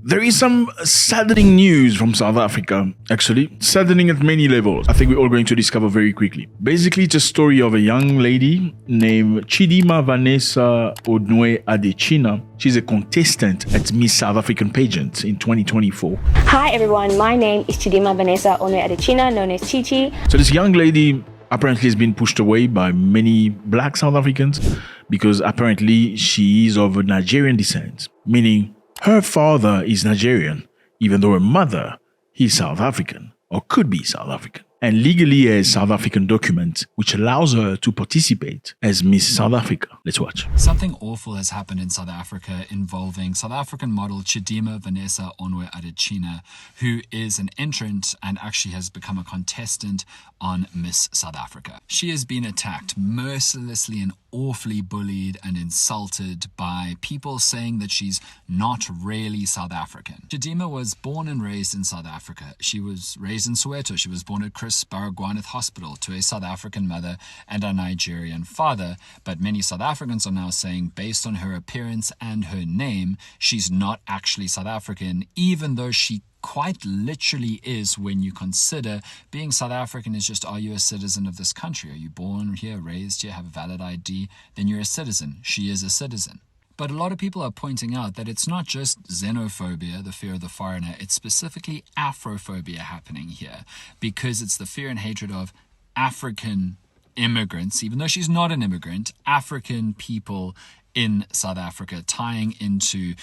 There is some saddening news from South Africa, actually. Saddening at many levels. I think we're all going to discover very quickly. Basically, it's a story of a young lady named CHIDIMMA Vanessa ADETSHINA. She's a contestant at Miss South African pageant in 2024. Hi everyone, my name is CHIDIMMA Vanessa ADETSHINA, known as Chichi. So this young lady apparently has been pushed away by many black South Africans because apparently she is of Nigerian descent, meaning her father is Nigerian, even though her mother is South African or could be South African, and legally has South African document which allows her to participate as Miss South Africa. Let's watch. Something awful has happened in South Africa involving South African model CHIDIMMA Vanessa ADETSHINA, who is an entrant and actually has become a contestant on Miss South Africa. She has been attacked mercilessly and awfully bullied and insulted by people saying that she's not really South African. CHIDIMMA was born and raised in South Africa. She was raised in Soweto. She was born at Chris Baragwanath Hospital to a South African mother and a Nigerian father, but many South Africans are now saying, based on her appearance and her name, she's not actually South African, even though she quite literally is when you consider being South African is just, are you a citizen of this country? Are you born here, raised here, have a valid ID? Then you're a citizen. She is a citizen. But a lot of people are pointing out that it's not just xenophobia, the fear of the foreigner, it's specifically Afrophobia happening here, because it's the fear and hatred of African immigrants, even though she's not an immigrant, African people in South Africa, tying into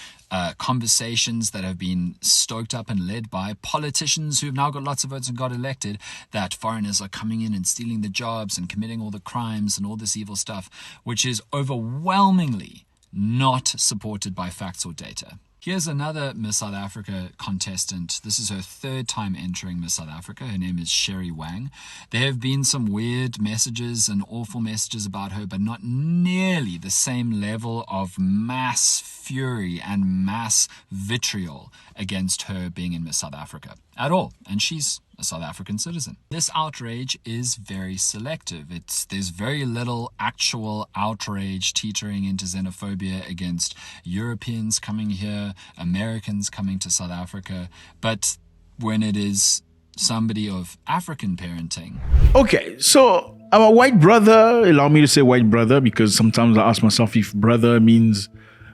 conversations that have been stoked up and led by politicians who've now got lots of votes and got elected, that foreigners are coming in and stealing the jobs and committing all the crimes and all this evil stuff, which is overwhelmingly not supported by facts or data. Here's another Miss South Africa contestant. This is her third time entering Miss South Africa. Her name is Sherry Wang. There have been some weird messages and awful messages about her, but not nearly the same level of mass fury and mass vitriol against her being in Miss South Africa at all. And she's a South African citizen. This outrage is very selective. There's very little actual outrage teetering into xenophobia against Europeans coming here, Americans coming to South Africa. But when it is somebody of African parenting. Okay, so our white brother, allow me to say white brother, because sometimes I ask myself if brother means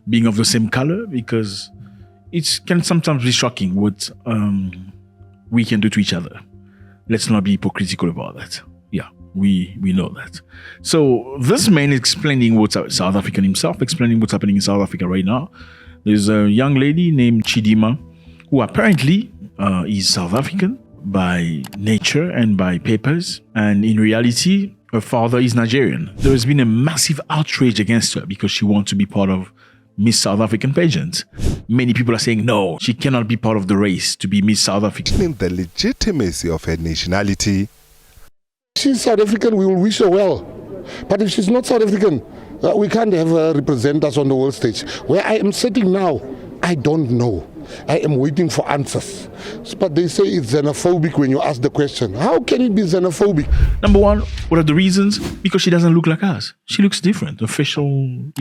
being of the same color, because it can sometimes be shocking what we can do to each other. Let's not be hypocritical about that. Yeah, we know that. So this man is explaining what's South African himself, explaining what's happening in South Africa right now. There's a young lady named CHIDIMMA who apparently is South African by nature and by papers. And in reality, her father is Nigerian. There has been a massive outrage against her because she wants to be part of Miss South African pageant. Many people are saying, no, she cannot be part of the race to be Miss South Africa. The legitimacy of her nationality. She's South African, we will wish her well. But if she's not South African, we can't have her represent us on the world stage. Where I am sitting now, I don't know. I am waiting for answers. But they say it's xenophobic when you ask the question. How can it be xenophobic? Number one, what are the reasons? Because she doesn't look like us. She looks different. Official,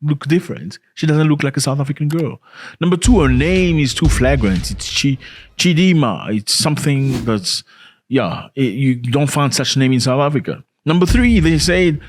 look different. She doesn't look like a South African girl. Number two, her name is too flagrant. It's CHIDIMMA. It's something that's, you don't find such name in South Africa. Number three, they said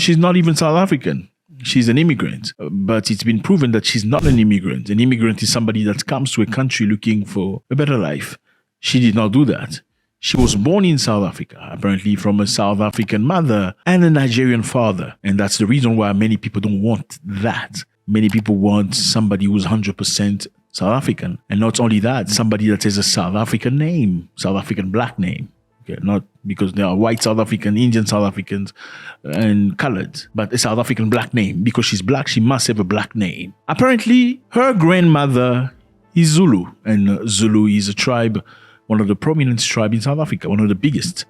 she's not even South African. She's an immigrant. But it's been proven that she's not an immigrant. An immigrant is somebody that comes to a country looking for a better life. She did not do that. She was born in South Africa, apparently from a South African mother and a Nigerian father. And that's the reason why many people don't want that. Many people want somebody who's 100% South African. And not only that, somebody that has a South African name, South African black name. Okay, not because there are white South African, Indian South Africans, and colored, but a South African black name. Because she's black, she must have a black name. Apparently, her grandmother is Zulu, and Zulu is a tribe, one of the prominent tribes in South Africa, one of the biggest.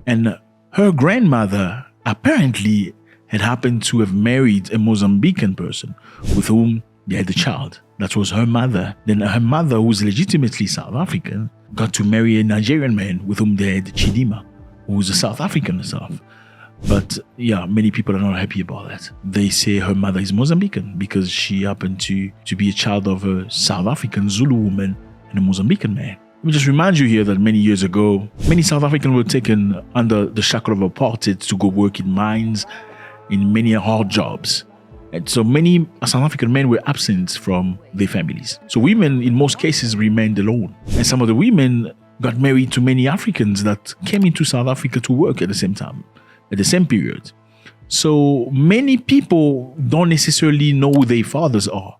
And her grandmother apparently had happened to have married a Mozambican person with whom they had a child. That was her mother. Then her mother, who was legitimately South African, got to marry a Nigerian man with whom they had CHIDIMMA, who was a South African herself. But yeah, many people are not happy about that. They say her mother is Mozambican because she happened to be a child of a South African Zulu woman and a Mozambican man. Let me just remind you here that many years ago, many South Africans were taken under the shackle of apartheid to go work in mines, in many hard jobs. And so many South African men were absent from their families. So women, in most cases, remained alone. And some of the women got married to many Africans that came into South Africa to work at the same time, at the same period. So many people don't necessarily know who their fathers are,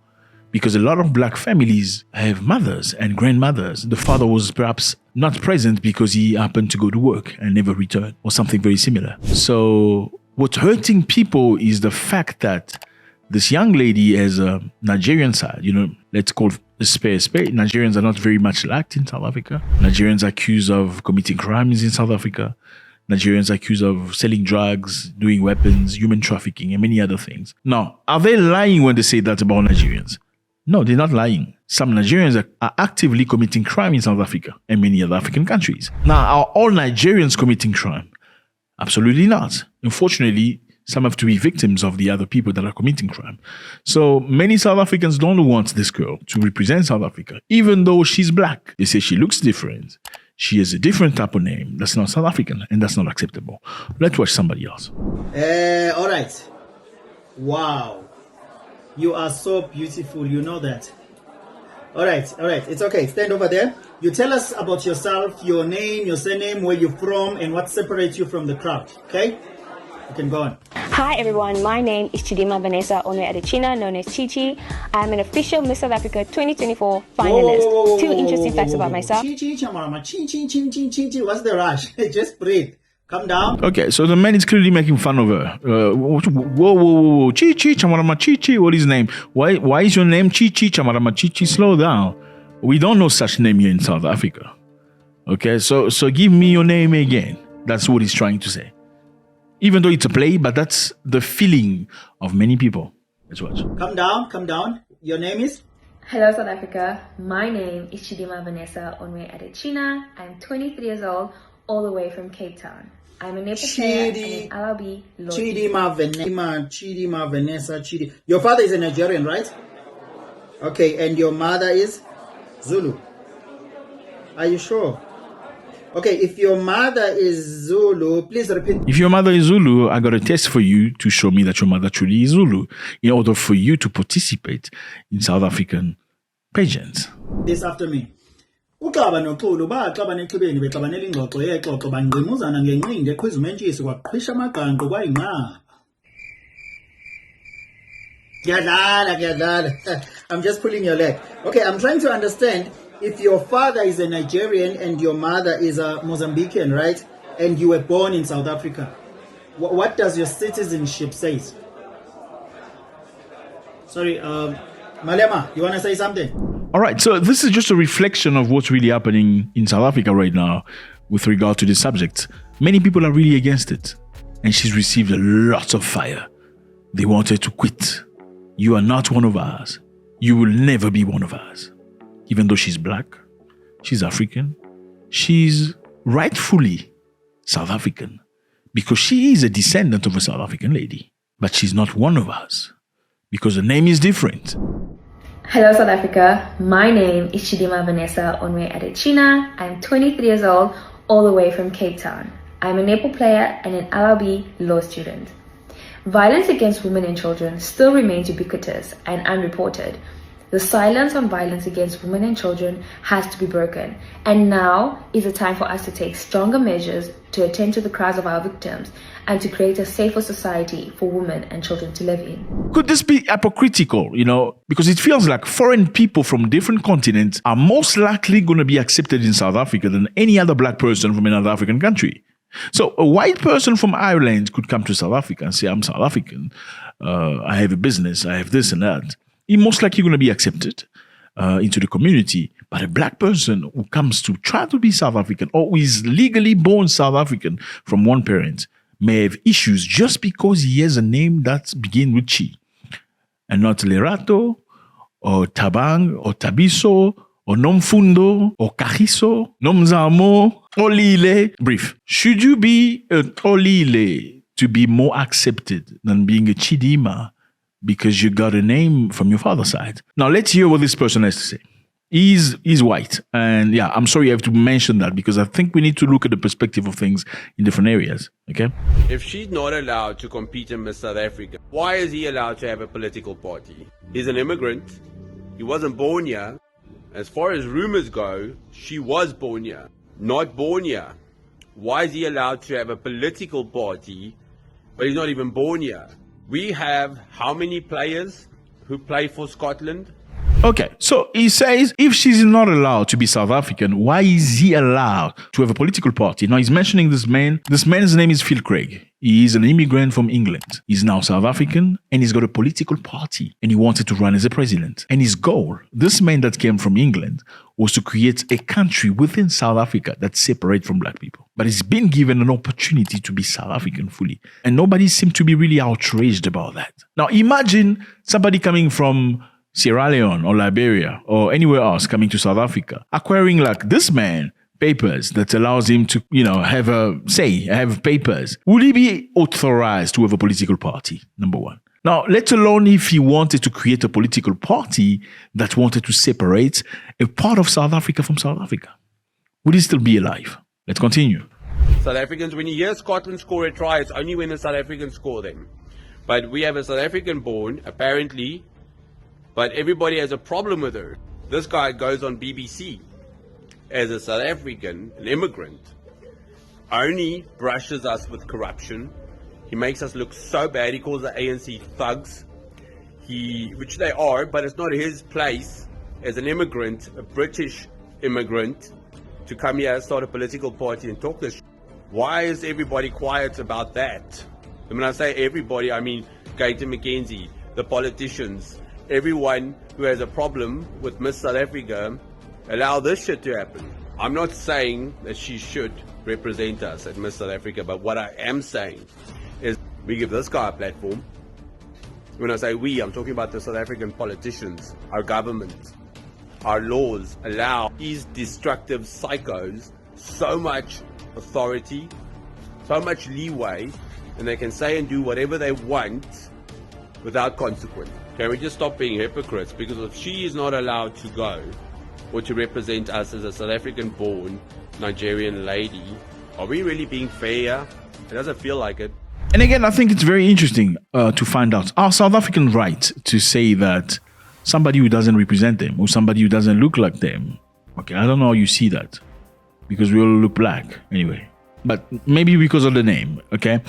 because a lot of black families have mothers and grandmothers. The father was perhaps not present because he happened to go to work and never returned, or something very similar. So what's hurting people is the fact that this young lady has a Nigerian side. Let's call a spade a spade. Nigerians are not very much liked in South Africa. Nigerians are accused of committing crimes in South Africa. Nigerians are accused of selling drugs, doing weapons, human trafficking, and many other things. Now, are they lying when they say that about Nigerians? No, they're not lying. Some Nigerians are actively committing crime in South Africa and many other African countries. Now, are all Nigerians committing crime? Absolutely not. Unfortunately, some have to be victims of the other people that are committing crime. So many South Africans don't want this girl to represent South Africa, even though she's black. They say she looks different. She has a different type of name. That's not South African, and that's not acceptable. Let's watch somebody else. All right. Wow. You are so beautiful. You know that. All right. It's okay. Stand over there. You tell us about yourself, your name, your surname, where you're from, and what separates you from the crowd. Okay? You can go on. Hi everyone, my name is CHIDIMMA Vanessa ADETSHINA, known as Chichi. I'm an official Miss South Africa 2024 finalist. Two interesting facts about myself. Chichi, what's the rush? Just breathe. Calm down. Okay, so the man is clearly making fun of her. Whoa. Chichi, Chamarama Chichi, what is his name? Why is your name Chichi, Chamarama Chichi? Slow down. We don't know such name here in South Africa. Okay, so give me your name again. That's what he's trying to say. Even though it's a play, but that's the feeling of many people. Let's watch. Calm down. Your name is? Hello South Africa, my name is CHIDIMMA Vanessa ADETSHINA. I'm 23 years old, all the way from Cape Town. I'm a netball player and an LLB lawyer. CHIDIMMA Vanessa. Your father is a Nigerian, right? Okay, and your mother is Zulu. Are you sure? Okay, if your mother is Zulu, please repeat. If your mother is Zulu, I got a test for you to show me that your mother truly is Zulu in order for you to participate in South African pageants. This after me. Uxaba noxulu baxaba nexhibeni bexabanela ingxoxo yexoxo bangqimuzana ngenqindi eqhwiza umentshisi kwaqhwisha amaqanqo kwayinqaba. Kuyadlala. I'm just pulling your leg. Okay, I'm trying to understand. If your father is a Nigerian and your mother is a Mozambican, right? And you were born in South Africa, what does your citizenship say? Sorry, Malema, you want to say something? All right, so this is just a reflection of what's really happening in South Africa right now with regard to this subject. Many people are really against it, and she's received a lot of fire. They want her to quit. You are not one of us. You will never be one of us. Even though she's black, she's African, she's rightfully South African because she is a descendant of a South African lady. But she's not one of us because the name is different. Hello South Africa, my name is CHIDIMMA Vanessa ADETSHINA. I'm 23 years old, all the way from Cape Town. I'm a netball player and an LLB law student. Violence against women and children still remains ubiquitous and unreported. The silence on violence against women and children has to be broken, and now is the time for us to take stronger measures to attend to the cries of our victims and to create a safer society for women and children to live in. Could this be hypocritical, because it feels like foreign people from different continents are most likely going to be accepted in South Africa than any other black person from another African country. So a white person from Ireland could come to South Africa and say, I'm South African, I have a business, I have this and that. He's most likely going to be accepted into the community. But a black person who comes to try to be South African or who is legally born South African from one parent may have issues just because he has a name that begins with Chi and not Lerato or Tabang or Tabiso or Nomfundo or Kahiso, Nomzamo, Olile. Brief. Should you be an Olile to be more accepted than being a CHIDIMMA because you got a name from your father's side. Now, let's hear what this person has to say. He's white. And yeah, I'm sorry I have to mention that because I think we need to look at the perspective of things in different areas. Okay? If she's not allowed to compete in Miss South Africa, why is he allowed to have a political party? He's an immigrant. He wasn't born here. As far as rumors go, she was born here, not born here. Why is he allowed to have a political party, but he's not even born here? We have how many players who play for Scotland? Okay, so he says if she's not allowed to be South African, why is he allowed to have a political party? Now he's mentioning this man. This man's name is Phil Craig. He is an immigrant from England. He's now South African and he's got a political party and he wanted to run as a president. And his goal, this man that came from England, was to create a country within South Africa that's separate from black people. But he's been given an opportunity to be South African fully. And nobody seemed to be really outraged about that. Now imagine somebody coming from Sierra Leone or Liberia or anywhere else coming to South Africa, acquiring like this man papers that allows him to, have papers. Would he be authorized to have a political party? Number one. Now, let alone if he wanted to create a political party that wanted to separate a part of South Africa from South Africa. Would he still be alive? Let's continue. South Africans, when you hear Scotland score a try, it's only when the South Africans score them. But we have a South African born, apparently, but everybody has a problem with her. This guy goes on BBC as a South African, an immigrant, only brushes us with corruption. He makes us look so bad. He calls the ANC thugs, which they are, but it's not his place as an immigrant, a British immigrant, to come here and start a political party and talk this. Why is everybody quiet about that? And when I say everybody, I mean Gaten McKenzie, the politicians, everyone who has a problem with Miss South Africa. Allow this shit to happen. I'm not saying that she should represent us at Miss South Africa, but what I am saying is we give this guy a platform. When I say we, I'm talking about the South African politicians, our government, our laws allow these destructive psychos so much authority, so much leeway, and they can say and do whatever they want without consequence. Can we just stop being hypocrites? Because if she is not allowed to go or to represent us as a South African born Nigerian lady, are we really being fair? It doesn't feel like it. And again, I think it's very interesting to find out, are South Africans right to say that somebody who doesn't represent them or somebody who doesn't look like them, okay, I don't know how you see that because we all look black anyway, but maybe because of the name, okay,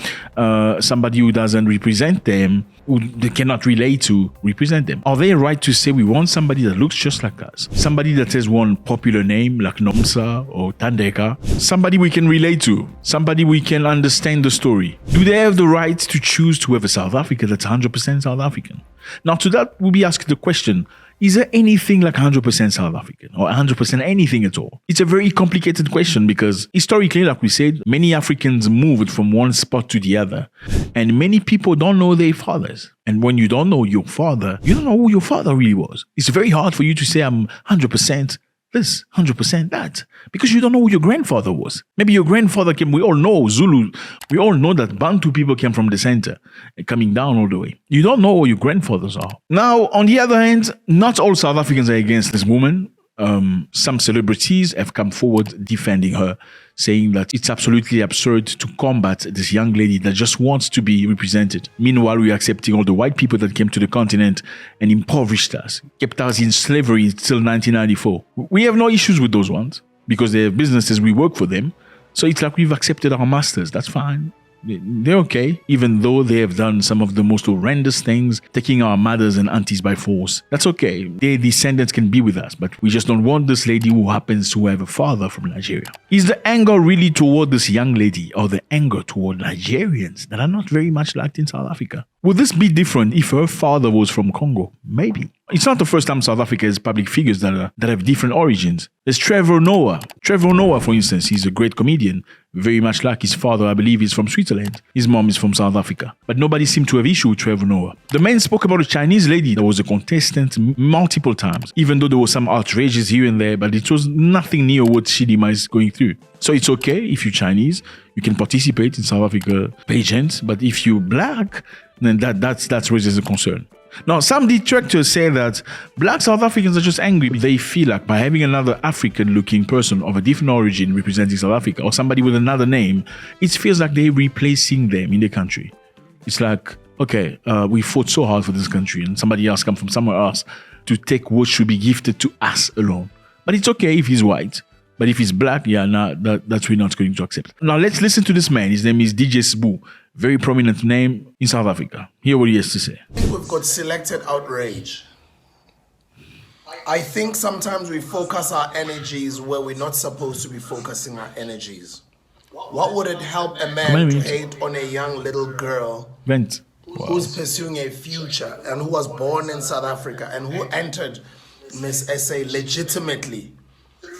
somebody who doesn't represent them, who they cannot relate to, represent them. Are they right to say we want somebody that looks just like us? Somebody that has one popular name like Nomsa or Tandeka? Somebody we can relate to? Somebody we can understand the story? Do they have the right to choose to have a South Africa that's 100% South African? Now to that we'll be asked the question, is there anything like 100% South African or 100% anything at all? It's a very complicated question because historically, like we said, many Africans moved from one spot to the other and many people don't know their fathers. And when you don't know your father, you don't know who your father really was. It's very hard for you to say I'm 100% this, 100% that, because you don't know who your grandfather was. Maybe your grandfather came, we all know Zulu, we all know that Bantu people came from the center and coming down all the way. You don't know who your grandfathers are. Now, on the other hand, not all South Africans are against this woman. Some celebrities have come forward defending her, saying that it's absolutely absurd to combat this young lady that just wants to be represented. Meanwhile, we're accepting all the white people that came to the continent and impoverished us, kept us in slavery until 1994. We have no issues with those ones because they have businesses, we work for them. So it's like we've accepted our masters. That's fine. They're okay, even though they have done some of the most horrendous things, taking our mothers and aunties by force. That's okay. Their descendants can be with us, but we just don't want this lady who happens to have a father from Nigeria. Is the anger really toward this young lady or the anger toward Nigerians that are not very much liked in South Africa? Would this be different if her father was from Congo? Maybe. It's not the first time South Africa has public figures that have different origins. There's Trevor Noah. Trevor Noah, for instance, he's a great comedian, very much like his father. I believe he's from Switzerland. His mom is from South Africa. But nobody seemed to have issue with Trevor Noah. The man spoke about a Chinese lady that was a contestant multiple times, even though there was some outrages here and there, but it was nothing near what CHIDIMMA is going through. So it's okay if you're Chinese, you can participate in South Africa pageants, but if you're black, then that raises a concern. Now, some detractors say that black South Africans are just angry. They feel like by having another African-looking person of a different origin representing South Africa, or somebody with another name, it feels like they're replacing them in the country. It's like, okay, we fought so hard for this country, and somebody else come from somewhere else to take what should be gifted to us alone. But it's okay if he's white. But if he's black, yeah, that's we're not going to accept. Now, let's listen to this man. His name is DJ Sbu. Very prominent name in South Africa. Hear what he has to say. I think we've got selected outrage. I think sometimes we focus our energies where we're not supposed to be focusing our energies. What would it help a man to hate on a young little girl who's pursuing a future and who was born in South Africa and who entered Miss SA legitimately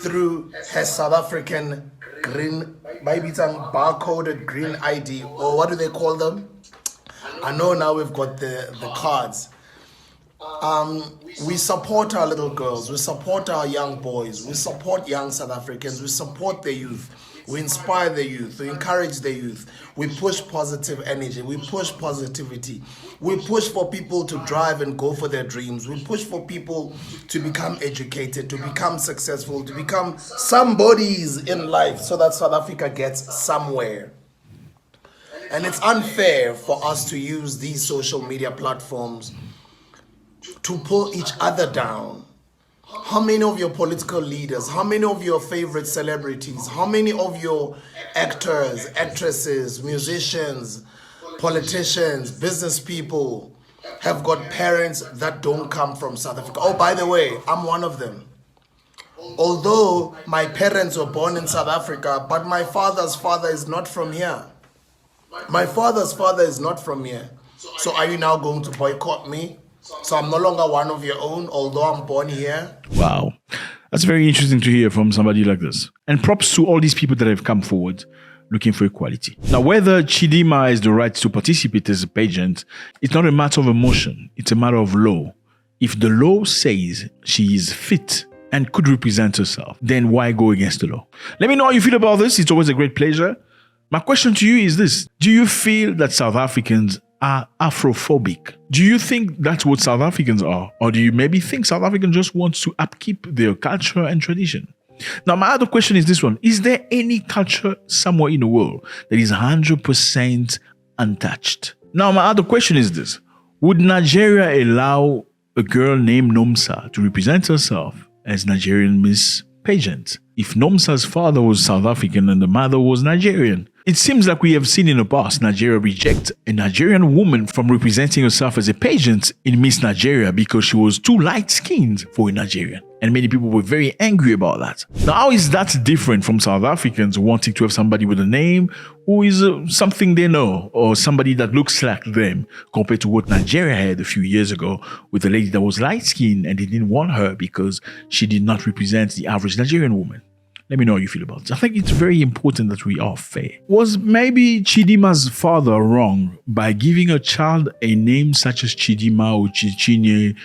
through her South African green, maybe some barcoded green ID, or what do they call them? I know now we've got the cards. We support our little girls, we support our young boys, we support young South Africans, we support the youth, we inspire the youth, we encourage the youth, we push positive energy, we push positivity, we push for people to drive and go for their dreams, we push for people to become educated, to become successful, to become somebodies in life so that South Africa gets somewhere. And it's unfair for us to use these social media platforms to pull each other down. How many of your political leaders, how many of your favorite celebrities, how many of your actors, actresses, musicians, politicians, business people have got parents that don't come from South Africa? Oh, by the way, I'm one of them. Although my parents were born in South Africa, but my father's father is not from here. My father's father is not from here. So are you now going to boycott me? So I'm no longer one of your own, although I'm born here? Wow. That's very interesting to hear from somebody like this. And props to all these people that have come forward looking for equality. Now, whether CHIDIMMA has the right to participate as a pageant, it's not a matter of emotion. It's a matter of law. If the law says she is fit and could represent herself, then why go against the law? Let me know how you feel about this. It's always a great pleasure. My question to you is this. Do you feel that South Africans are Afrophobic? Do you think that's what South Africans are? Or do you maybe think South Africans just want to upkeep their culture and tradition? Now, my other question is this one. Is there any culture somewhere in the world that is 100% untouched? Now, my other question is this. Would Nigeria allow a girl named Nomsa to represent herself as Nigerian Miss Pageant if Nomsa's father was South African and the mother was Nigerian? It seems like we have seen in the past Nigeria reject a Nigerian woman from representing herself as a pageant in Miss Nigeria because she was too light-skinned for a Nigerian. And many people were very angry about that. Now, how is that different from South Africans wanting to have somebody with a name who is something they know or somebody that looks like them compared to what Nigeria had a few years ago with a lady that was light-skinned and they didn't want her because she did not represent the average Nigerian woman? Let me know how you feel about it. I think it's very important that we are fair. Was maybe CHIDIMMA's father wrong by giving a child a name such as CHIDIMMA or Chichinye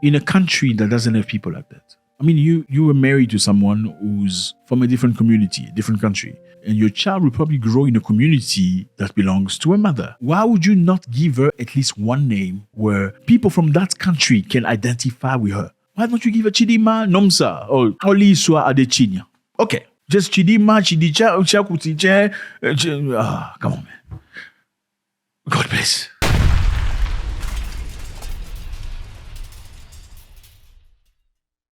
in a country that doesn't have people like that? I mean, you were married to someone who's from a different community, a different country, and your child will probably grow in a community that belongs to a mother. Why would you not give her at least one name where people from that country can identify with her? Why don't you give her CHIDIMMA, Nomsa, or Oliswa ADETSHINA? Okay, just CHIDIMMA, Chidicha, come on, man. God bless.